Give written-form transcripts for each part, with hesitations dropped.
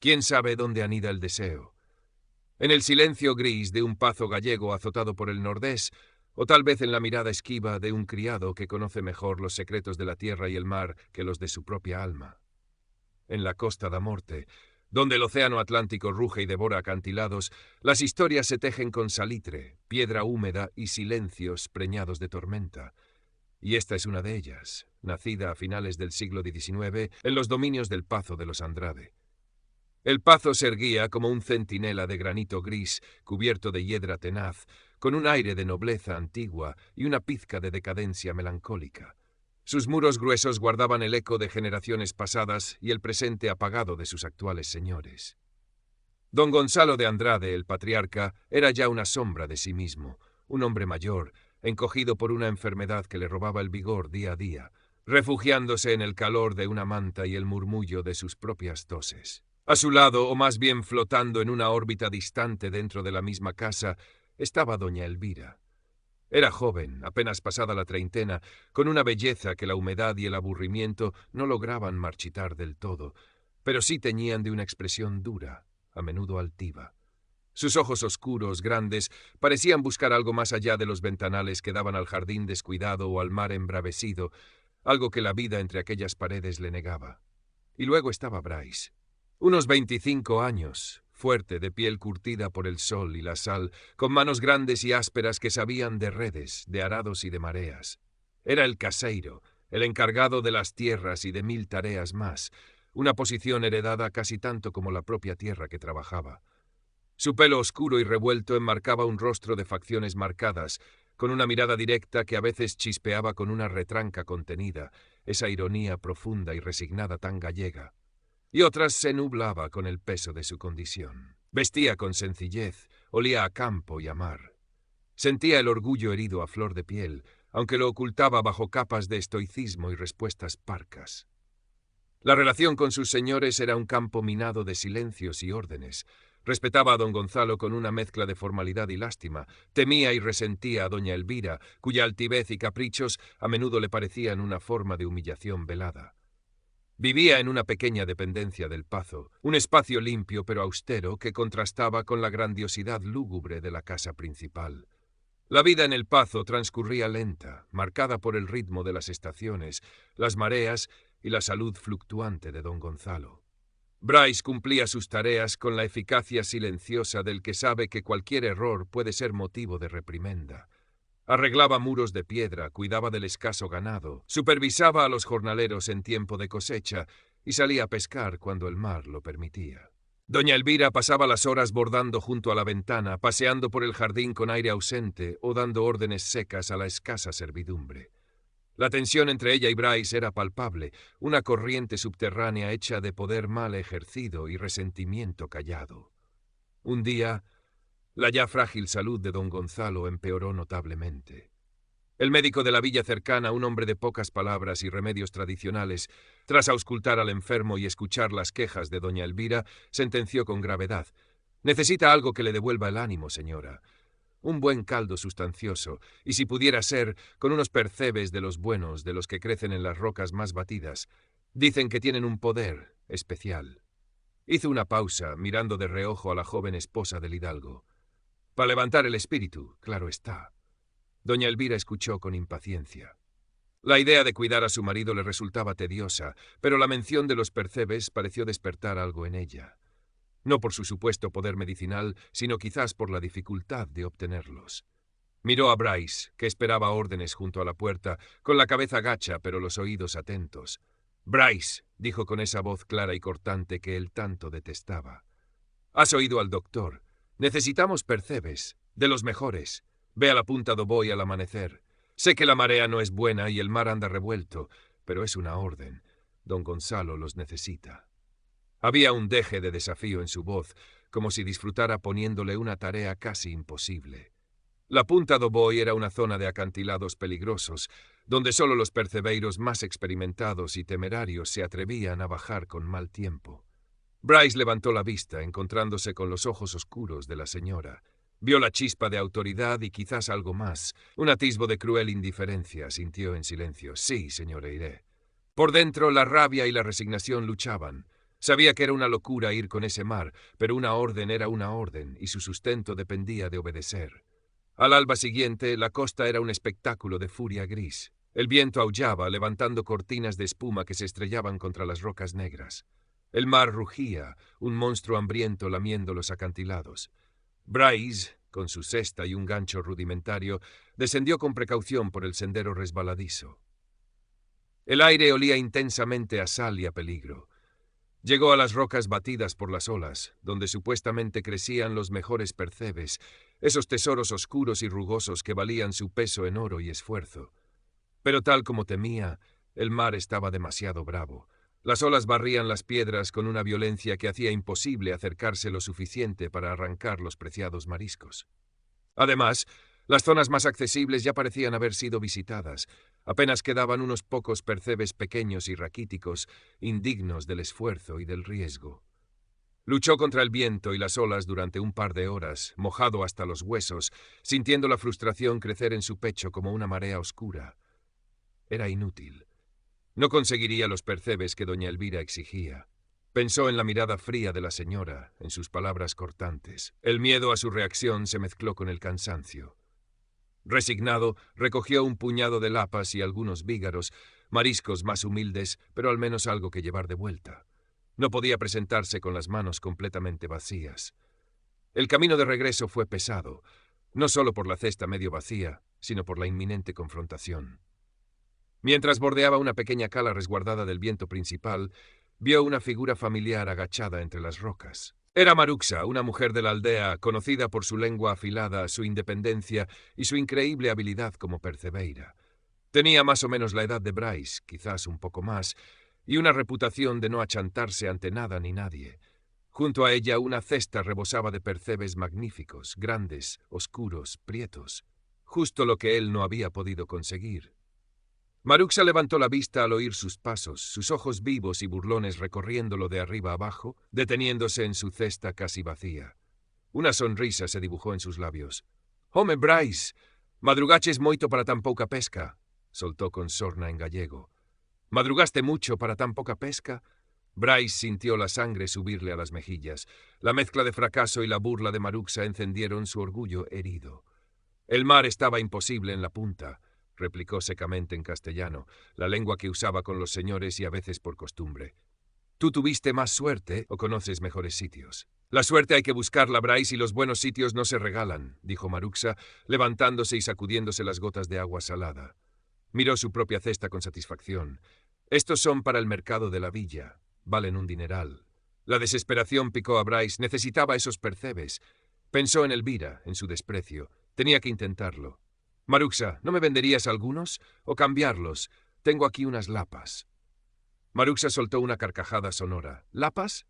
¿Quién sabe dónde anida el deseo? En el silencio gris de un pazo gallego azotado por el nordés, o tal vez en la mirada esquiva de un criado que conoce mejor los secretos de la tierra y el mar que los de su propia alma. En la Costa da Morte, donde el océano Atlántico ruge y devora acantilados, las historias se tejen con salitre, piedra húmeda y silencios preñados de tormenta. Y esta es una de ellas, nacida a finales del siglo XIX en los dominios del Pazo de los Andrade. El Pazo se erguía como un centinela de granito gris, cubierto de hiedra tenaz, con un aire de nobleza antigua y una pizca de decadencia melancólica. Sus muros gruesos guardaban el eco de generaciones pasadas y el presente apagado de sus actuales señores. Don Gonzalo de Andrade, el patriarca, era ya una sombra de sí mismo, un hombre mayor, encogido por una enfermedad que le robaba el vigor día a día, refugiándose en el calor de una manta y el murmullo de sus propias toses. A su lado, o más bien flotando en una órbita distante dentro de la misma casa, estaba doña Elvira. Era joven, apenas pasada la treintena, con una belleza que la humedad y el aburrimiento no lograban marchitar del todo, pero sí teñían de una expresión dura, a menudo altiva. Sus ojos oscuros, grandes, parecían buscar algo más allá de los ventanales que daban al jardín descuidado o al mar embravecido, algo que la vida entre aquellas paredes le negaba. Y luego estaba Bryce. Unos 25 años, fuerte, de piel curtida por el sol y la sal, con manos grandes y ásperas que sabían de redes, de arados y de mareas. Era el caseiro, el encargado de las tierras y de 1000 tareas más, una posición heredada casi tanto como la propia tierra que trabajaba. Su pelo oscuro y revuelto enmarcaba un rostro de facciones marcadas, con una mirada directa que a veces chispeaba con una retranca contenida, esa ironía profunda y resignada tan gallega, y otras se nublaba con el peso de su condición. Vestía con sencillez, olía a campo y a mar. Sentía el orgullo herido a flor de piel, aunque lo ocultaba bajo capas de estoicismo y respuestas parcas. La relación con sus señores era un campo minado de silencios y órdenes. Respetaba a don Gonzalo con una mezcla de formalidad y lástima. Temía y resentía a doña Elvira, cuya altivez y caprichos a menudo le parecían una forma de humillación velada. Vivía en una pequeña dependencia del Pazo, un espacio limpio pero austero que contrastaba con la grandiosidad lúgubre de la casa principal. La vida en el Pazo transcurría lenta, marcada por el ritmo de las estaciones, las mareas y la salud fluctuante de don Gonzalo. Bryce cumplía sus tareas con la eficacia silenciosa del que sabe que cualquier error puede ser motivo de reprimenda. Arreglaba muros de piedra, cuidaba del escaso ganado, supervisaba a los jornaleros en tiempo de cosecha y salía a pescar cuando el mar lo permitía. Doña Elvira pasaba las horas bordando junto a la ventana, paseando por el jardín con aire ausente o dando órdenes secas a la escasa servidumbre. La tensión entre ella y Bryce era palpable, una corriente subterránea hecha de poder mal ejercido y resentimiento callado. Un día, la ya frágil salud de don Gonzalo empeoró notablemente. El médico de la villa cercana, un hombre de pocas palabras y remedios tradicionales, tras auscultar al enfermo y escuchar las quejas de doña Elvira, sentenció con gravedad: «Necesita algo que le devuelva el ánimo, señora. Un buen caldo sustancioso, y si pudiera ser, con unos percebes de los buenos, de los que crecen en las rocas más batidas. Dicen que tienen un poder especial». Hizo una pausa, mirando de reojo a la joven esposa del hidalgo. «Para levantar el espíritu, claro está». Doña Elvira escuchó con impaciencia. La idea de cuidar a su marido le resultaba tediosa, pero la mención de los percebes pareció despertar algo en ella. No por su supuesto poder medicinal, sino quizás por la dificultad de obtenerlos. Miró a Bryce, que esperaba órdenes junto a la puerta, con la cabeza gacha pero los oídos atentos. «Bryce», dijo con esa voz clara y cortante que él tanto detestaba. «Has oído al doctor. Necesitamos percebes, de los mejores. Ve a la Punta do Boi al amanecer. Sé que la marea no es buena y el mar anda revuelto, pero es una orden. Don Gonzalo los necesita». Había un deje de desafío en su voz, como si disfrutara poniéndole una tarea casi imposible. La Punta do Boi era una zona de acantilados peligrosos, donde solo los percebeiros más experimentados y temerarios se atrevían a bajar con mal tiempo. Bryce levantó la vista, encontrándose con los ojos oscuros de la señora. Vio la chispa de autoridad y quizás algo más, un atisbo de cruel indiferencia. Sintió en silencio: «Sí, señora, iré». Por dentro, la rabia y la resignación luchaban. Sabía que era una locura ir con ese mar, pero una orden era una orden, y su sustento dependía de obedecer. Al alba siguiente, la costa era un espectáculo de furia gris. El viento aullaba, levantando cortinas de espuma que se estrellaban contra las rocas negras. El mar rugía, un monstruo hambriento lamiendo los acantilados. Bryce, con su cesta y un gancho rudimentario, descendió con precaución por el sendero resbaladizo. El aire olía intensamente a sal y a peligro. Llegó a las rocas batidas por las olas, donde supuestamente crecían los mejores percebes, esos tesoros oscuros y rugosos que valían su peso en oro y esfuerzo. Pero tal como temía, el mar estaba demasiado bravo. Las olas barrían las piedras con una violencia que hacía imposible acercarse lo suficiente para arrancar los preciados mariscos. Además, las zonas más accesibles ya parecían haber sido visitadas. Apenas quedaban unos pocos percebes pequeños y raquíticos, indignos del esfuerzo y del riesgo. Luchó contra el viento y las olas durante un par de horas, mojado hasta los huesos, sintiendo la frustración crecer en su pecho como una marea oscura. Era inútil. No conseguiría los percebes que doña Elvira exigía. Pensó en la mirada fría de la señora, en sus palabras cortantes. El miedo a su reacción se mezcló con el cansancio. Resignado, recogió un puñado de lapas y algunos vígaros, mariscos más humildes, pero al menos algo que llevar de vuelta. No podía presentarse con las manos completamente vacías. El camino de regreso fue pesado, no solo por la cesta medio vacía, sino por la inminente confrontación. Mientras bordeaba una pequeña cala resguardada del viento principal, vio una figura familiar agachada entre las rocas. Era Maruxa, una mujer de la aldea, conocida por su lengua afilada, su independencia y su increíble habilidad como percebeira. Tenía más o menos la edad de Bryce, quizás un poco más, y una reputación de no achantarse ante nada ni nadie. Junto a ella una cesta rebosaba de percebes magníficos, grandes, oscuros, prietos. Justo lo que él no había podido conseguir. Maruxa levantó la vista al oír sus pasos, sus ojos vivos y burlones recorriéndolo de arriba abajo, deteniéndose en su cesta casi vacía. Una sonrisa se dibujó en sus labios. «Home, Bryce, madrugaches moito para tan pouca pesca», soltó con sorna en gallego. «Madrugaste mucho para tan poca pesca?» Bryce sintió la sangre subirle a las mejillas. La mezcla de fracaso y la burla de Maruxa encendieron su orgullo herido. El mar estaba imposible en la punta, replicó secamente en castellano, la lengua que usaba con los señores y a veces por costumbre. ¿Tú tuviste más suerte o conoces mejores sitios? La suerte hay que buscarla, Bryce, y los buenos sitios no se regalan, dijo Maruxa, levantándose y sacudiéndose las gotas de agua salada. Miró su propia cesta con satisfacción. Estos son para el mercado de la villa. Valen un dineral. La desesperación picó a Bryce. Necesitaba esos percebes. Pensó en Elvira, en su desprecio. Tenía que intentarlo. «Maruxa, ¿no me venderías algunos? ¿O cambiarlos? Tengo aquí unas lapas». Maruxa soltó una carcajada sonora. «¿Lapas?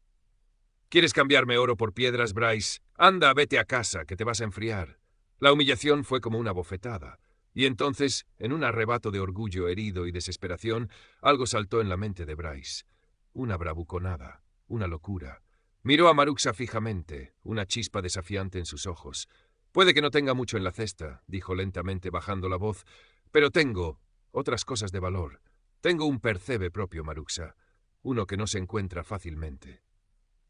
¿Quieres cambiarme oro por piedras, Bryce? Anda, vete a casa, que te vas a enfriar». La humillación fue como una bofetada. Y entonces, en un arrebato de orgullo herido y desesperación, algo saltó en la mente de Bryce. Una bravuconada, una locura. Miró a Maruxa fijamente, una chispa desafiante en sus ojos. «Puede que no tenga mucho en la cesta», dijo lentamente bajando la voz, «pero tengo otras cosas de valor. Tengo un percebe propio, Maruxa, uno que no se encuentra fácilmente.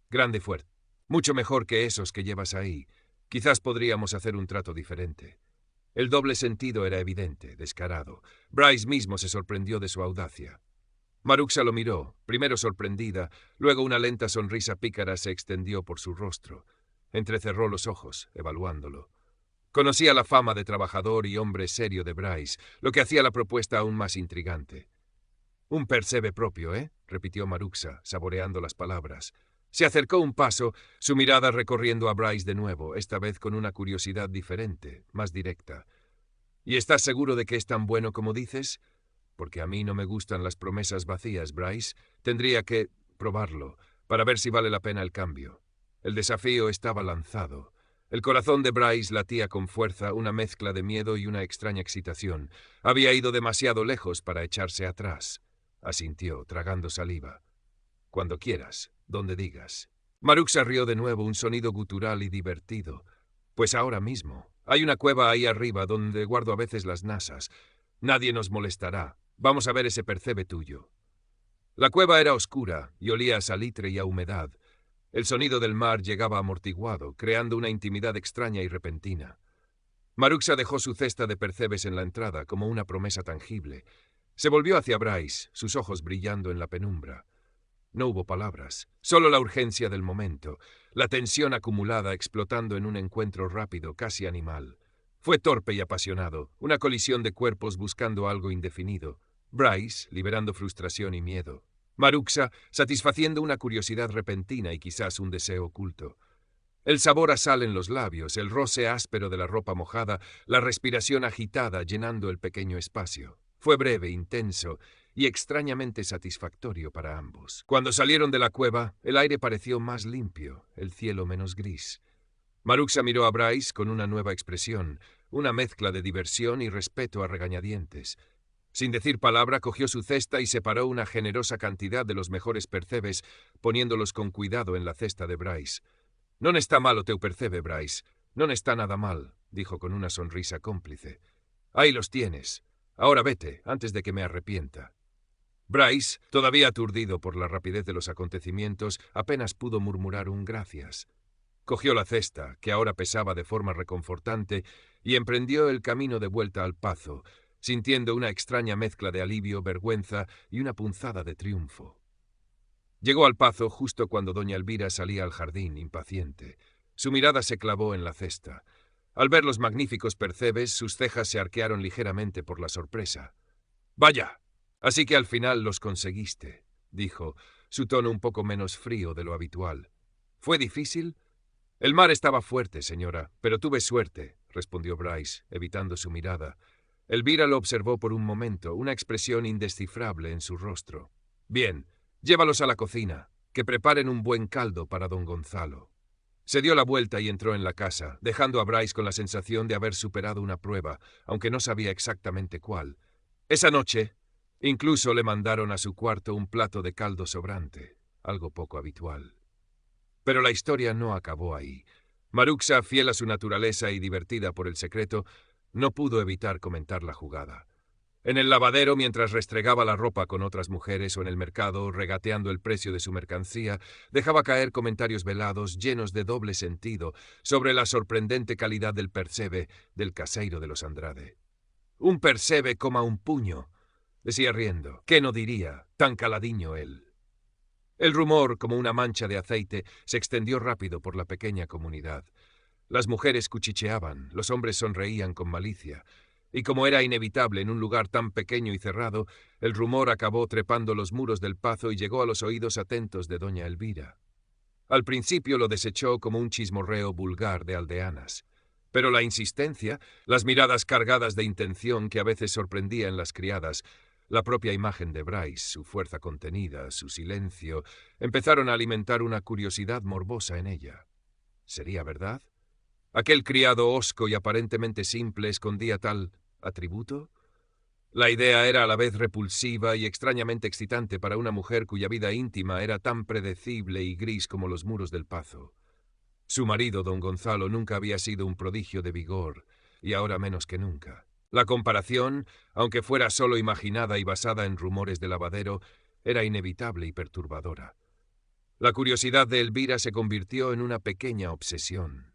Grande fuerte, mucho mejor que esos que llevas ahí. Quizás podríamos hacer un trato diferente». El doble sentido era evidente, descarado. Bryce mismo se sorprendió de su audacia. Maruxa lo miró, primero sorprendida, luego una lenta sonrisa pícara se extendió por su rostro. Entrecerró los ojos, evaluándolo. Conocía la fama de trabajador y hombre serio de Bryce, lo que hacía la propuesta aún más intrigante. «Un percebe propio, ¿eh?», repitió Maruxa, saboreando las palabras. Se acercó un paso, su mirada recorriendo a Bryce de nuevo, esta vez con una curiosidad diferente, más directa. «¿Y estás seguro de que es tan bueno como dices? Porque a mí no me gustan las promesas vacías, Bryce. Tendría que probarlo, para ver si vale la pena el cambio». El desafío estaba lanzado. El corazón de Bryce latía con fuerza, una mezcla de miedo y una extraña excitación. Había ido demasiado lejos para echarse atrás. Asintió, tragando saliva. «Cuando quieras, donde digas». Maruxa rió de nuevo, un sonido gutural y divertido. «Pues ahora mismo. Hay una cueva ahí arriba donde guardo a veces las nasas. Nadie nos molestará. Vamos a ver ese percebe tuyo». La cueva era oscura y olía a salitre y a humedad. El sonido del mar llegaba amortiguado, creando una intimidad extraña y repentina. Maruxa dejó su cesta de percebes en la entrada, como una promesa tangible. Se volvió hacia Bryce, sus ojos brillando en la penumbra. No hubo palabras, solo la urgencia del momento, la tensión acumulada explotando en un encuentro rápido, casi animal. Fue torpe y apasionado, una colisión de cuerpos buscando algo indefinido. Bryce, liberando frustración y miedo. Maruxa, satisfaciendo una curiosidad repentina y quizás un deseo oculto. El sabor a sal en los labios, el roce áspero de la ropa mojada, la respiración agitada llenando el pequeño espacio. Fue breve, intenso y extrañamente satisfactorio para ambos. Cuando salieron de la cueva, el aire pareció más limpio, el cielo menos gris. Maruxa miró a Bryce con una nueva expresión, una mezcla de diversión y respeto a regañadientes. Sin decir palabra, cogió su cesta y separó una generosa cantidad de los mejores percebes, poniéndolos con cuidado en la cesta de Bryce. «Non está mal o teu percebe, Bryce. Non está nada mal», dijo con una sonrisa cómplice. «Ahí los tienes. Ahora vete, antes de que me arrepienta». Bryce, todavía aturdido por la rapidez de los acontecimientos, apenas pudo murmurar un gracias. Cogió la cesta, que ahora pesaba de forma reconfortante, y emprendió el camino de vuelta al Pazo, sintiendo una extraña mezcla de alivio, vergüenza y una punzada de triunfo. Llegó al Pazo justo cuando doña Elvira salía al jardín, impaciente. Su mirada se clavó en la cesta. Al ver los magníficos percebes, sus cejas se arquearon ligeramente por la sorpresa. «Vaya, así que al final los conseguiste», dijo, su tono un poco menos frío de lo habitual. «¿Fue difícil?» «El mar estaba fuerte, señora, pero tuve suerte», respondió Bryce, evitando su mirada. Elvira lo observó por un momento, una expresión indescifrable en su rostro. «Bien, llévalos a la cocina, que preparen un buen caldo para don Gonzalo». Se dio la vuelta y entró en la casa, dejando a Bryce con la sensación de haber superado una prueba, aunque no sabía exactamente cuál. Esa noche, incluso le mandaron a su cuarto un plato de caldo sobrante, algo poco habitual. Pero la historia no acabó ahí. Maruxa, fiel a su naturaleza y divertida por el secreto, no pudo evitar comentar la jugada. En el lavadero, mientras restregaba la ropa con otras mujeres o en el mercado, regateando el precio de su mercancía, dejaba caer comentarios velados, llenos de doble sentido, sobre la sorprendente calidad del percebe del caseiro de los Andrade. «Un percebe coma un puño», decía riendo. «¿Qué no diría? Tan caladiño él». El rumor, como una mancha de aceite, se extendió rápido por la pequeña comunidad. Las mujeres cuchicheaban, los hombres sonreían con malicia. Y como era inevitable en un lugar tan pequeño y cerrado, el rumor acabó trepando los muros del Pazo y llegó a los oídos atentos de doña Elvira. Al principio lo desechó como un chismorreo vulgar de aldeanas. Pero la insistencia, las miradas cargadas de intención que a veces sorprendía en las criadas, la propia imagen de Bryce, su fuerza contenida, su silencio, empezaron a alimentar una curiosidad morbosa en ella. ¿Sería verdad? ¿Aquel criado hosco y aparentemente simple escondía tal atributo? La idea era a la vez repulsiva y extrañamente excitante para una mujer cuya vida íntima era tan predecible y gris como los muros del Pazo. Su marido, don Gonzalo, nunca había sido un prodigio de vigor, y ahora menos que nunca. La comparación, aunque fuera solo imaginada y basada en rumores de lavadero, era inevitable y perturbadora. La curiosidad de Elvira se convirtió en una pequeña obsesión.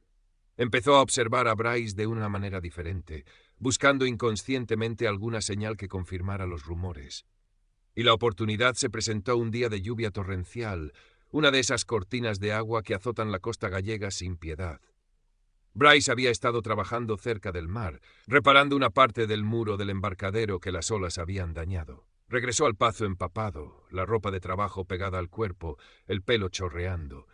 Empezó a observar a Bryce de una manera diferente, buscando inconscientemente alguna señal que confirmara los rumores. Y la oportunidad se presentó un día de lluvia torrencial, una de esas cortinas de agua que azotan la costa gallega sin piedad. Bryce había estado trabajando cerca del mar, reparando una parte del muro del embarcadero que las olas habían dañado. Regresó al Pazo empapado, la ropa de trabajo pegada al cuerpo, el pelo chorreando.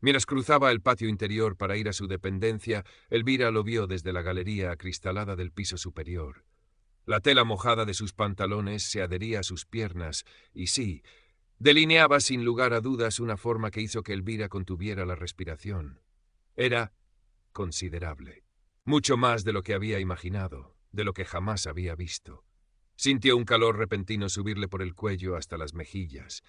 Mientras cruzaba el patio interior para ir a su dependencia, Elvira lo vio desde la galería acristalada del piso superior. La tela mojada de sus pantalones se adhería a sus piernas y sí, delineaba sin lugar a dudas una forma que hizo que Elvira contuviera la respiración. Era considerable. Mucho más de lo que había imaginado, de lo que jamás había visto. Sintió un calor repentino subirle por el cuello hasta las mejillas.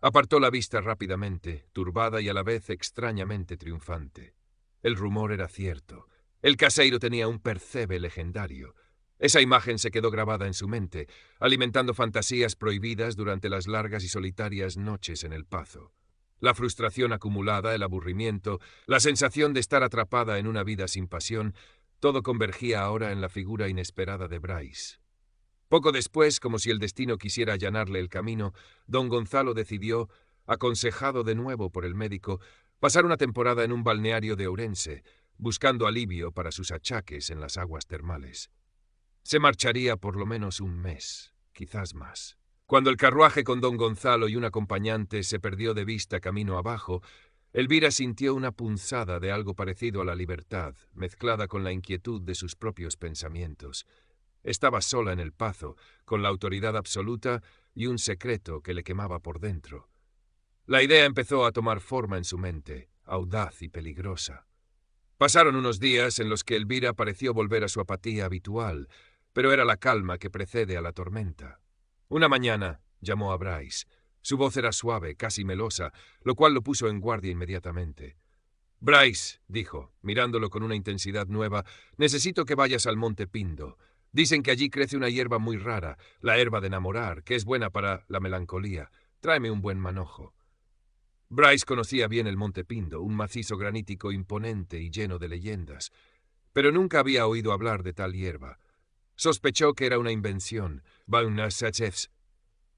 Apartó la vista rápidamente, turbada y a la vez extrañamente triunfante. El rumor era cierto. El caseiro tenía un percebe legendario. Esa imagen se quedó grabada en su mente, alimentando fantasías prohibidas durante las largas y solitarias noches en el Pazo. La frustración acumulada, el aburrimiento, la sensación de estar atrapada en una vida sin pasión, todo convergía ahora en la figura inesperada de Bryce. Poco después, como si el destino quisiera allanarle el camino, don Gonzalo decidió, aconsejado de nuevo por el médico, pasar una temporada en un balneario de Ourense, buscando alivio para sus achaques en las aguas termales. Se marcharía por lo menos un mes, quizás más. Cuando el carruaje con don Gonzalo y un acompañante se perdió de vista camino abajo, Elvira sintió una punzada de algo parecido a la libertad, mezclada con la inquietud de sus propios pensamientos. Estaba sola en el Pazo, con la autoridad absoluta y un secreto que le quemaba por dentro. La idea empezó a tomar forma en su mente, audaz y peligrosa. Pasaron unos días en los que Elvira pareció volver a su apatía habitual, pero era la calma que precede a la tormenta. Una mañana llamó a Bryce. Su voz era suave, casi melosa, lo cual lo puso en guardia inmediatamente. «Bryce», dijo, mirándolo con una intensidad nueva, «necesito que vayas al Monte Pindo. Dicen que allí crece una hierba muy rara, la herba de enamorar, que es buena para la melancolía. Tráeme un buen manojo». Bryce conocía bien el Monte Pindo, un macizo granítico imponente y lleno de leyendas, pero nunca había oído hablar de tal hierba. Sospechó que era una invención.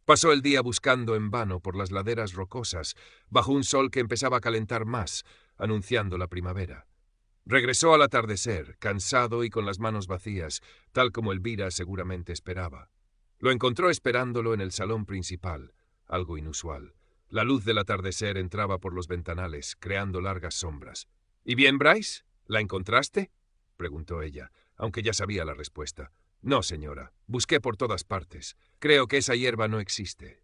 Pasó el día buscando en vano por las laderas rocosas, bajo un sol que empezaba a calentar más, anunciando la primavera. Regresó al atardecer, cansado y con las manos vacías, tal como Elvira seguramente esperaba. Lo encontró esperándolo en el salón principal, algo inusual. La luz del atardecer entraba por los ventanales, creando largas sombras. «¿Y bien, Bryce? ¿La encontraste?», preguntó ella, aunque ya sabía la respuesta. «No, señora. Busqué por todas partes. Creo que esa hierba no existe».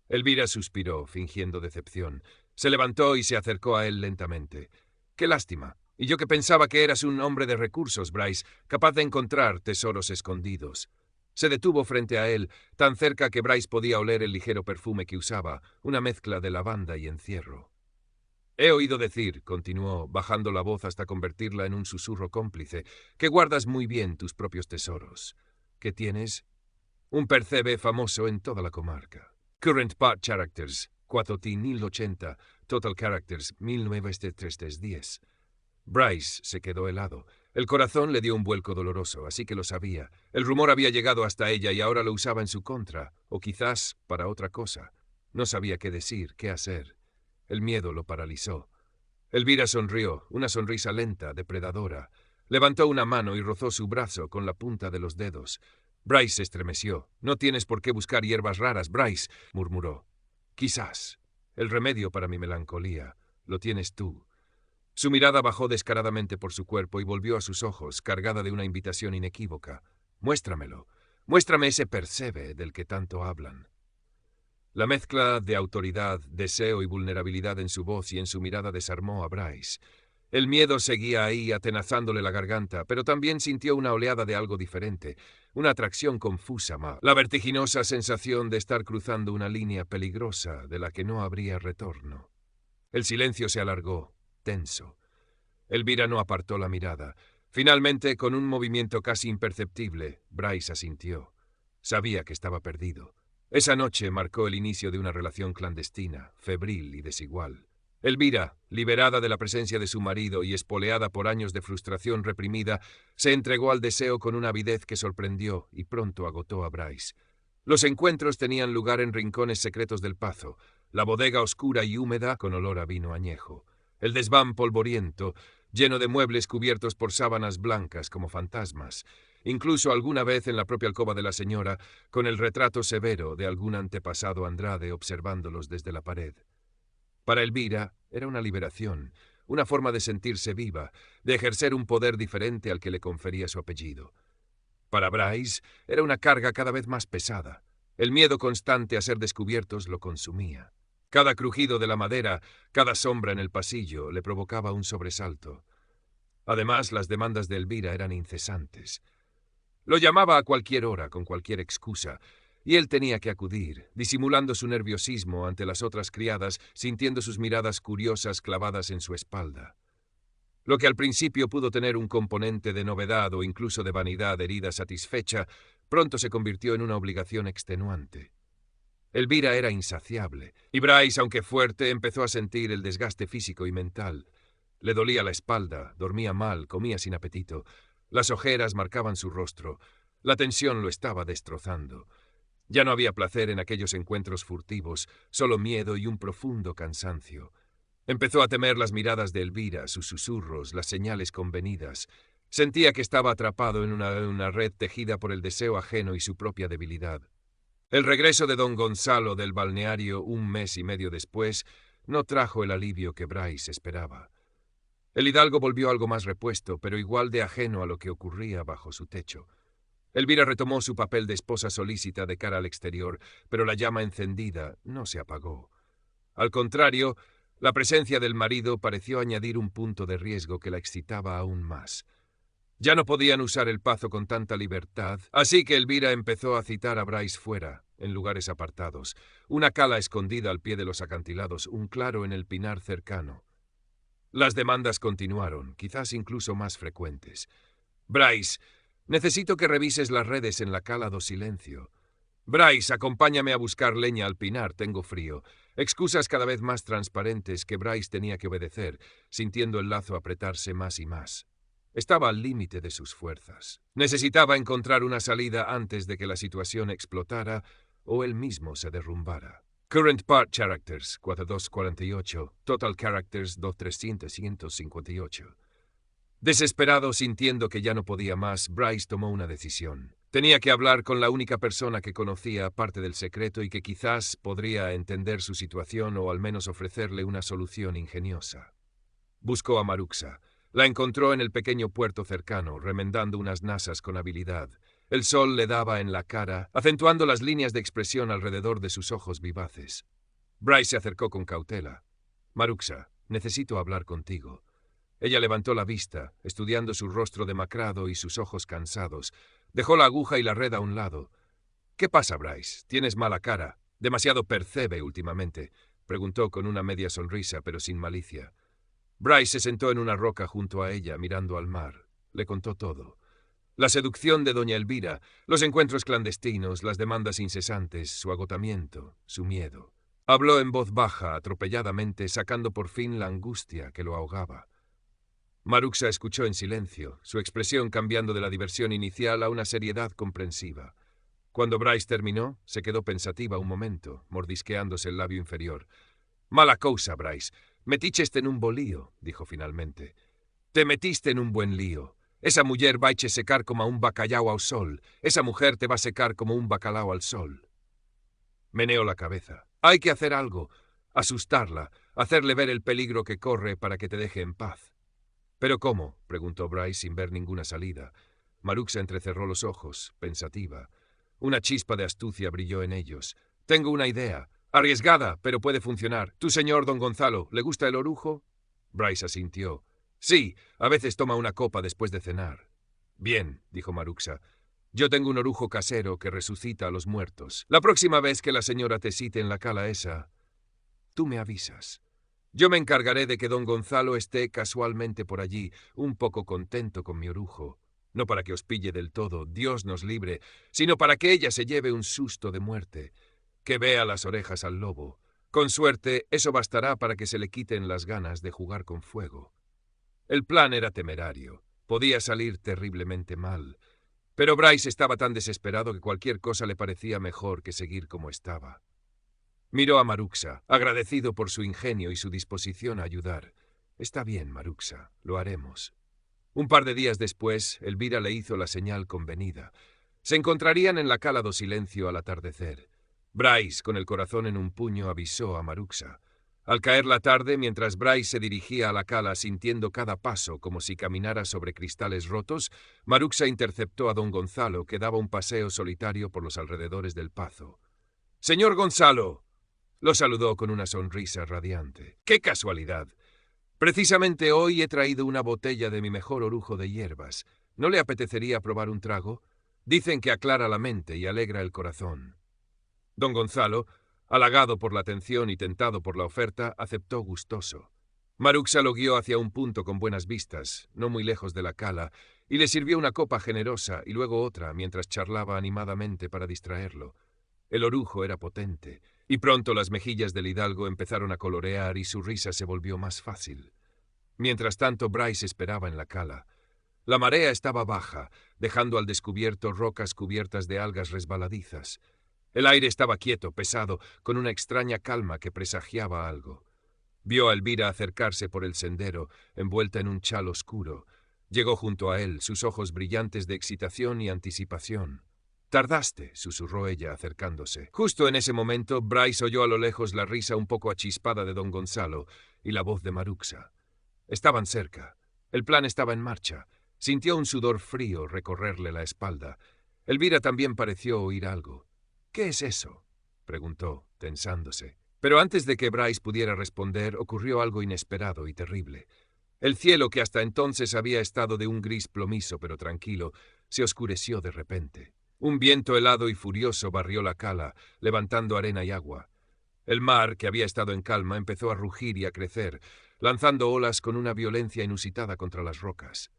Elvira suspiró, fingiendo decepción. Se levantó y se acercó a él lentamente. «Qué lástima. Y yo que pensaba que eras un hombre de recursos, Bryce, capaz de encontrar tesoros escondidos». Se detuvo frente a él, tan cerca que Bryce podía oler el ligero perfume que usaba, una mezcla de lavanda y encierro. «He oído decir», continuó, bajando la voz hasta convertirla en un susurro cómplice, «que guardas muy bien tus propios tesoros. ¿Qué tienes? Un percebe famoso en toda la comarca. Current Part Characters, 4080, Total Characters, 1910. Bryce se quedó helado. El corazón le dio un vuelco doloroso, así que lo sabía. El rumor había llegado hasta ella y ahora lo usaba en su contra, o quizás para otra cosa. No sabía qué decir, qué hacer. El miedo lo paralizó. Elvira sonrió, una sonrisa lenta, depredadora. Levantó una mano y rozó su brazo con la punta de los dedos. Bryce se estremeció. «No tienes por qué buscar hierbas raras, Bryce», murmuró. «Quizás. El remedio para mi melancolía lo tienes tú». Su mirada bajó descaradamente por su cuerpo y volvió a sus ojos, cargada de una invitación inequívoca. «Muéstramelo. Muéstrame ese percebe del que tanto hablan». La mezcla de autoridad, deseo y vulnerabilidad en su voz y en su mirada desarmó a Bryce. El miedo seguía ahí, atenazándole la garganta, pero también sintió una oleada de algo diferente, una atracción confusa, la vertiginosa sensación de estar cruzando una línea peligrosa de la que no habría retorno. El silencio se alargó, tenso. Elvira no apartó la mirada. Finalmente, con un movimiento casi imperceptible, Bryce asintió. Sabía que estaba perdido. Esa noche marcó el inicio de una relación clandestina, febril y desigual. Elvira, liberada de la presencia de su marido y espoleada por años de frustración reprimida, se entregó al deseo con una avidez que sorprendió y pronto agotó a Bryce. Los encuentros tenían lugar en rincones secretos del Pazo, la bodega oscura y húmeda con olor a vino añejo, el desván polvoriento, lleno de muebles cubiertos por sábanas blancas como fantasmas, incluso alguna vez en la propia alcoba de la señora, con el retrato severo de algún antepasado Andrade observándolos desde la pared. Para Elvira era una liberación, una forma de sentirse viva, de ejercer un poder diferente al que le confería su apellido. Para Bryce era una carga cada vez más pesada. El miedo constante a ser descubiertos lo consumía. Cada crujido de la madera, cada sombra en el pasillo le provocaba un sobresalto. Además, las demandas de Elvira eran incesantes. Lo llamaba a cualquier hora, con cualquier excusa, y él tenía que acudir, disimulando su nerviosismo ante las otras criadas, sintiendo sus miradas curiosas clavadas en su espalda. Lo que al principio pudo tener un componente de novedad o incluso de vanidad herida satisfecha, pronto se convirtió en una obligación extenuante. Elvira era insaciable, y Bryce, aunque fuerte, empezó a sentir el desgaste físico y mental. Le dolía la espalda, dormía mal, comía sin apetito. Las ojeras marcaban su rostro. La tensión lo estaba destrozando. Ya no había placer en aquellos encuentros furtivos, solo miedo y un profundo cansancio. Empezó a temer las miradas de Elvira, sus susurros, las señales convenidas. Sentía que estaba atrapado en una red tejida por el deseo ajeno y su propia debilidad. El regreso de don Gonzalo del balneario un mes y medio después no trajo el alivio que Bryce esperaba. El hidalgo volvió algo más repuesto, pero igual de ajeno a lo que ocurría bajo su techo. Elvira retomó su papel de esposa solícita de cara al exterior, pero la llama encendida no se apagó. Al contrario, la presencia del marido pareció añadir un punto de riesgo que la excitaba aún más. Ya no podían usar el Pazo con tanta libertad, así que Elvira empezó a citar a Bryce fuera, en lugares apartados, una cala escondida al pie de los acantilados, un claro en el pinar cercano. Las demandas continuaron, quizás incluso más frecuentes. Bryce, necesito que revises las redes en la cala do Silencio. Bryce, acompáñame a buscar leña al pinar, tengo frío. Excusas cada vez más transparentes que Bryce tenía que obedecer, sintiendo el lazo apretarse más y más. Estaba al límite de sus fuerzas. Necesitaba encontrar una salida antes de que la situación explotara o él mismo se derrumbara. Current Part Characters, 4248. Total Characters, 2358. Desesperado, sintiendo que ya no podía más, Bryce tomó una decisión. Tenía que hablar con la única persona que conocía parte del secreto y que quizás podría entender su situación o al menos ofrecerle una solución ingeniosa. Buscó a Maruxa. La encontró en el pequeño puerto cercano, remendando unas nasas con habilidad. El sol le daba en la cara, acentuando las líneas de expresión alrededor de sus ojos vivaces. Bryce se acercó con cautela. «Maruxa, necesito hablar contigo». Ella levantó la vista, estudiando su rostro demacrado y sus ojos cansados. Dejó la aguja y la red a un lado. «¿Qué pasa, Bryce? Tienes mala cara. Demasiado percebe últimamente», preguntó con una media sonrisa, pero sin malicia. Bryce se sentó en una roca junto a ella, mirando al mar. Le contó todo. La seducción de doña Elvira, los encuentros clandestinos, las demandas incesantes, su agotamiento, su miedo. Habló en voz baja, atropelladamente, sacando por fin la angustia que lo ahogaba. Maruxa escuchó en silencio, su expresión cambiando de la diversión inicial a una seriedad comprensiva. Cuando Bryce terminó, se quedó pensativa un momento, mordisqueándose el labio inferior. «Mala cousa, Bryce. Meticheste en un bo lío», dijo finalmente. «Te metiste en un buen lío. Esa muller vaiche secar como un bacallau ao sol. Esa mujer te va a secar como un bacalao al sol». Meneó la cabeza. «Hay que hacer algo. Asustarla. Hacerle ver el peligro que corre para que te deje en paz». «¿Pero cómo?», preguntó Bryce sin ver ninguna salida. Maruxa entrecerró los ojos, pensativa. Una chispa de astucia brilló en ellos. «Tengo una idea. Arriesgada, pero puede funcionar. ¿Tu señor don Gonzalo, le gusta el orujo?» Bryce asintió. «Sí, a veces toma una copa después de cenar». «Bien», dijo Maruxa. «Yo tengo un orujo casero que resucita a los muertos. La próxima vez que la señora te cite en la cala esa, tú me avisas. Yo me encargaré de que don Gonzalo esté casualmente por allí, un poco contento con mi orujo. No para que os pille del todo, Dios nos libre, sino para que ella se lleve un susto de muerte, que vea las orejas al lobo. Con suerte, eso bastará para que se le quiten las ganas de jugar con fuego». El plan era temerario. Podía salir terriblemente mal. Pero Bryce estaba tan desesperado que cualquier cosa le parecía mejor que seguir como estaba. Miró a Maruxa, agradecido por su ingenio y su disposición a ayudar. «Está bien, Maruxa, lo haremos». Un par de días después, Elvira le hizo la señal convenida. Se encontrarían en la cala do Silencio al atardecer. Bryce, con el corazón en un puño, avisó a Maruxa. Al caer la tarde, mientras Bryce se dirigía a la cala sintiendo cada paso como si caminara sobre cristales rotos, Maruxa interceptó a don Gonzalo, que daba un paseo solitario por los alrededores del Pazo. «¡Señor Gonzalo!», lo saludó con una sonrisa radiante. «¡Qué casualidad! Precisamente hoy he traído una botella de mi mejor orujo de hierbas. ¿No le apetecería probar un trago? Dicen que aclara la mente y alegra el corazón». Don Gonzalo, halagado por la atención y tentado por la oferta, aceptó gustoso. Maruxa lo guió hacia un punto con buenas vistas, no muy lejos de la cala, y le sirvió una copa generosa y luego otra mientras charlaba animadamente para distraerlo. El orujo era potente, y pronto las mejillas del hidalgo empezaron a colorear y su risa se volvió más fácil. Mientras tanto, Bryce esperaba en la cala. La marea estaba baja, dejando al descubierto rocas cubiertas de algas resbaladizas. El aire estaba quieto, pesado, con una extraña calma que presagiaba algo. Vio a Elvira acercarse por el sendero, envuelta en un chal oscuro. Llegó junto a él, sus ojos brillantes de excitación y anticipación. «Tardaste», susurró ella, acercándose. Justo en ese momento, Bryce oyó a lo lejos la risa un poco achispada de don Gonzalo y la voz de Maruxa. Estaban cerca. El plan estaba en marcha. Sintió un sudor frío recorrerle la espalda. Elvira también pareció oír algo. «¿Qué es eso?», preguntó, tensándose. Pero antes de que Bryce pudiera responder, ocurrió algo inesperado y terrible. El cielo, que hasta entonces había estado de un gris plomizo pero tranquilo, se oscureció de repente. Un viento helado y furioso barrió la cala, levantando arena y agua. El mar, que había estado en calma, empezó a rugir y a crecer, lanzando olas con una violencia inusitada contra las rocas.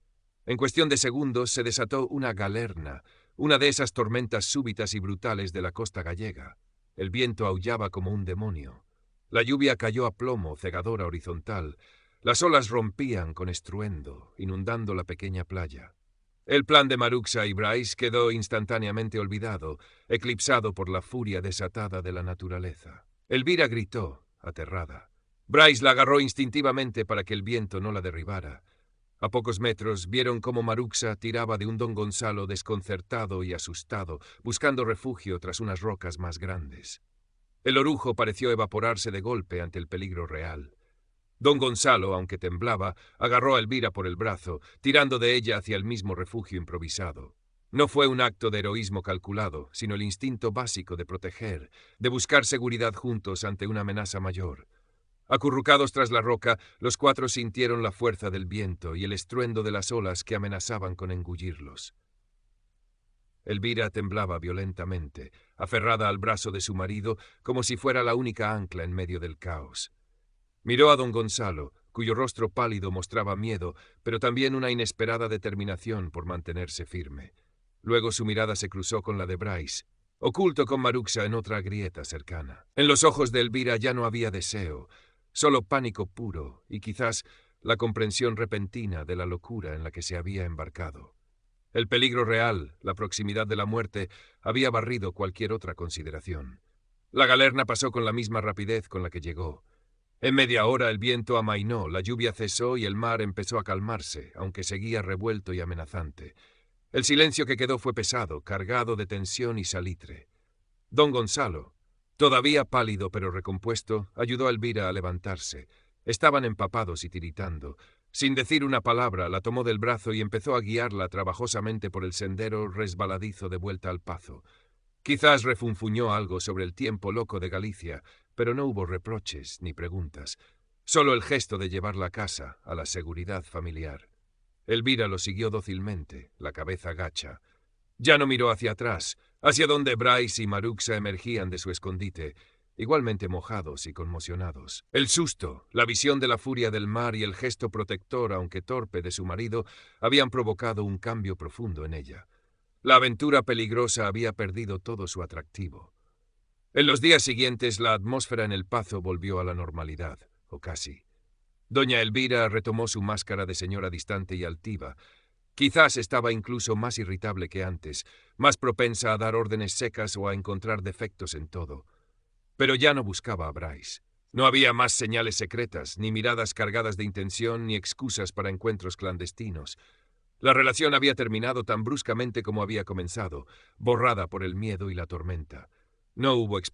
En cuestión de segundos se desató una galerna, una de esas tormentas súbitas y brutales de la costa gallega. El viento aullaba como un demonio. La lluvia cayó a plomo, cegadora horizontal. Las olas rompían con estruendo, inundando la pequeña playa. El plan de Maruxa y Bryce quedó instantáneamente olvidado, eclipsado por la furia desatada de la naturaleza. Elvira gritó, aterrada. Bryce la agarró instintivamente para que el viento no la derribara. A pocos metros vieron cómo Maruxa tiraba de un don Gonzalo desconcertado y asustado, buscando refugio tras unas rocas más grandes. El orujo pareció evaporarse de golpe ante el peligro real. Don Gonzalo, aunque temblaba, agarró a Elvira por el brazo, tirando de ella hacia el mismo refugio improvisado. No fue un acto de heroísmo calculado, sino el instinto básico de proteger, de buscar seguridad juntos ante una amenaza mayor. Acurrucados tras la roca, los cuatro sintieron la fuerza del viento y el estruendo de las olas que amenazaban con engullirlos. Elvira temblaba violentamente, aferrada al brazo de su marido, como si fuera la única ancla en medio del caos. Miró a don Gonzalo, cuyo rostro pálido mostraba miedo, pero también una inesperada determinación por mantenerse firme. Luego su mirada se cruzó con la de Bryce, oculto con Maruxa en otra grieta cercana. En los ojos de Elvira ya no había deseo, solo pánico puro y quizás la comprensión repentina de la locura en la que se había embarcado. El peligro real, la proximidad de la muerte, había barrido cualquier otra consideración. La galerna pasó con la misma rapidez con la que llegó. En media hora el viento amainó, la lluvia cesó y el mar empezó a calmarse, aunque seguía revuelto y amenazante. El silencio que quedó fue pesado, cargado de tensión y salitre. Don Gonzalo, todavía pálido pero recompuesto, ayudó a Elvira a levantarse. Estaban empapados y tiritando. Sin decir una palabra, la tomó del brazo y empezó a guiarla trabajosamente por el sendero resbaladizo de vuelta al Pazo. Quizás refunfuñó algo sobre el tiempo loco de Galicia, pero no hubo reproches ni preguntas. Solo el gesto de llevarla a casa, a la seguridad familiar. Elvira lo siguió dócilmente, la cabeza gacha. Ya no miró hacia atrás, hacia donde Bryce y Maruxa emergían de su escondite, igualmente mojados y conmocionados. El susto, la visión de la furia del mar y el gesto protector, aunque torpe, de su marido, habían provocado un cambio profundo en ella. La aventura peligrosa había perdido todo su atractivo. En los días siguientes, la atmósfera en el Pazo volvió a la normalidad, o casi. Doña Elvira retomó su máscara de señora distante y altiva. Quizás estaba incluso más irritable que antes, más propensa a dar órdenes secas o a encontrar defectos en todo. Pero ya no buscaba a Bryce. No había más señales secretas, ni miradas cargadas de intención, ni excusas para encuentros clandestinos. La relación había terminado tan bruscamente como había comenzado, borrada por el miedo y la tormenta. No hubo explicación.